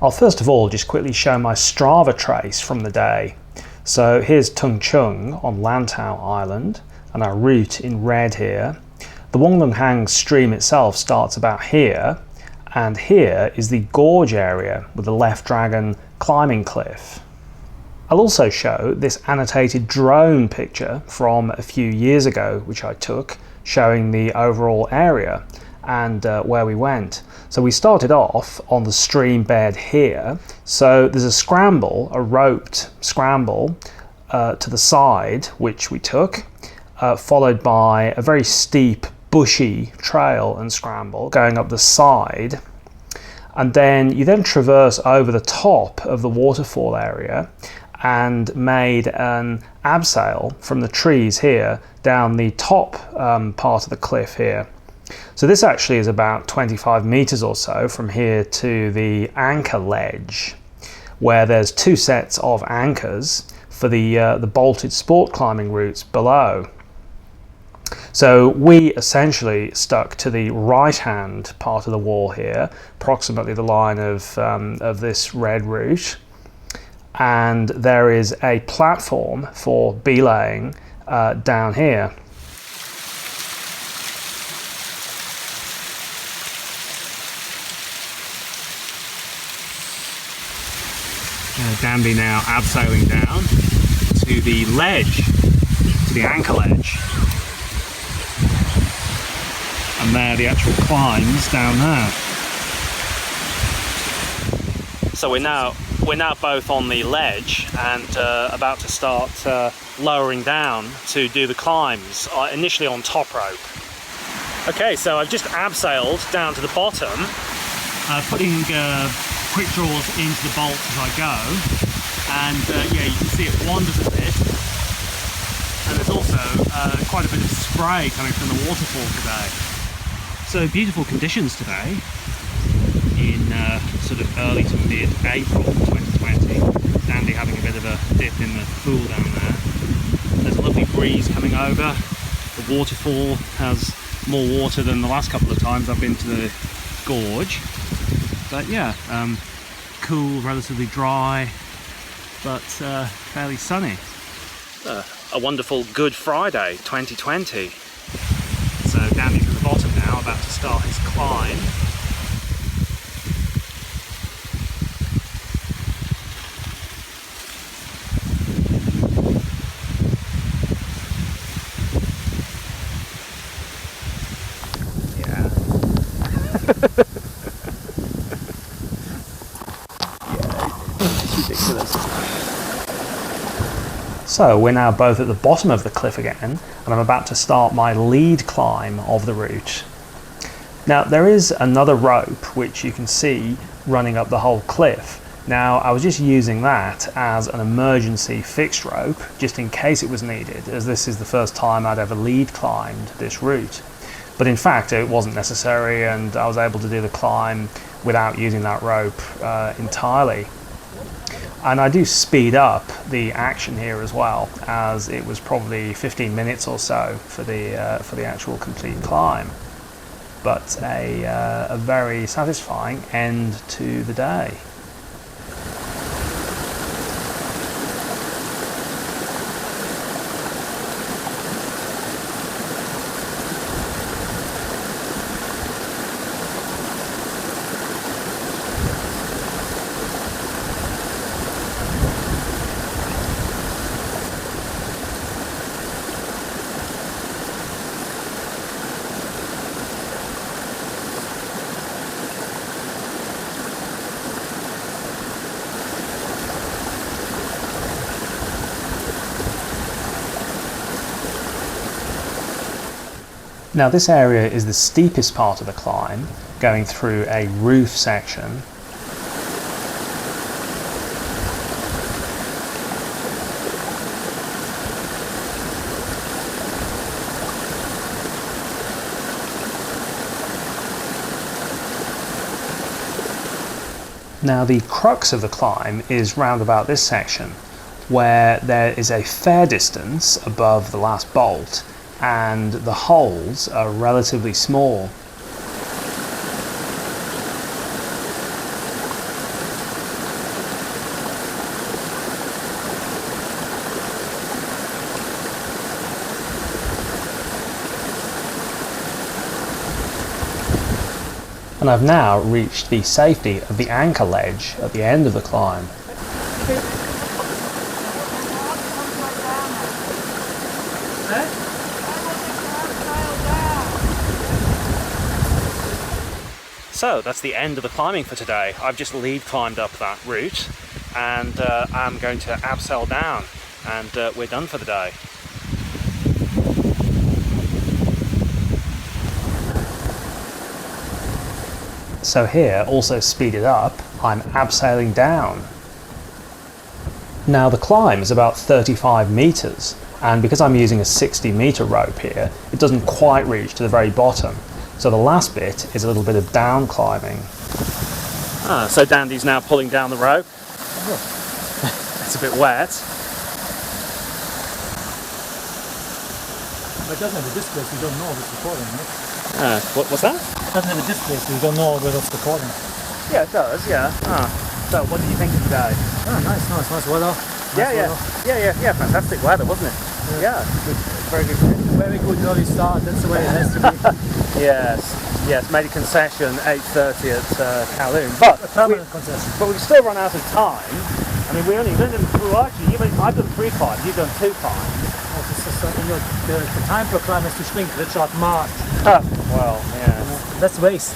I'll first of all just quickly show my Strava trace from the day. So here's Tung Chung on Lantau Island, and our route in red here. The Wong Lung Hang stream itself starts about here, and here is the gorge area with the Left Dragon climbing cliff. I'll also show this annotated drone picture from a few years ago which I took, showing the overall area and where we went. So we started off on the stream bed here. So there's a scramble, a roped scramble to the side which we took, followed by a very steep bushy trail and scramble going up the side. And then you then traverse over the top of the waterfall area and made an abseil from the trees here down the top part of the cliff here. So this actually is about 25 meters or so from here to the anchor ledge, where there's two sets of anchors for the bolted sport climbing routes below. So we essentially stuck to the right-hand part of the wall here, approximately the line of this red route. And there is a platform for belaying down here. Dandy now abseiling down to the ledge, to the anchor ledge. And there the actual climbs down there. So we're now both on the ledge and about to start lowering down to do the climbs, initially on top rope. Okay, so I've just abseiled down to the bottom, putting quick draws into the bolts as I go, and yeah, you can see it wanders a bit, and there's also quite a bit of spray coming from the waterfall today. So beautiful conditions today in sort of early to mid-April 2020. Dandy having a bit of a dip in the pool down there. There's a lovely breeze coming over. The waterfall has more water than the last couple of times I've been to the gorge. But yeah, cool, relatively dry, but fairly sunny. A wonderful Good Friday 2020. So Dandy's at the bottom now, about to start his climb. So we're now both at the bottom of the cliff again, and I'm about to start my lead climb of the route. Now there is another rope which you can see running up the whole cliff. Now I was just using that as an emergency fixed rope, just in case it was needed, as this is the first time I'd ever lead climbed this route. But in fact it wasn't necessary, and I was able to do the climb without using that rope entirely. And I do speed up the action here as well, as it was probably 15 minutes or so for the actual complete climb. But a very satisfying end to the day. Now this area is the steepest part of the climb, going through a roof section. Now the crux of the climb is round about this section, where there is a fair distance above the last bolt, and the holes are relatively small. And I've now reached the safety of the anchor ledge at the end of the climb. So that's the end of the climbing for today. I've just lead climbed up that route and I'm going to abseil down and we're done for the day. So here, also speeded up, I'm abseiling down. Now the climb is about 35 metres, and because I'm using a 60-metre rope here, it doesn't quite reach to the very bottom. So the last bit is a little bit of down climbing. So Dandy's now pulling down the rope. It's a bit wet. But it doesn't have a display, so you don't know if it's recording, right? What's that? It doesn't have a display, so you don't know whether it's recording. Yeah, it does, yeah. So what do you think of today? Nice weather. Yeah, fantastic weather, wasn't it? Yeah, very good. Very good early start, that's the way it has to be. Yes, made a concession 8:30 at Kowloon, but A permanent concession. But we've still run out of time. I mean, I've done 3 climbs, you've done 2 climbs. The time per climb is to shrink, Richard March. Well, yeah. That's waste.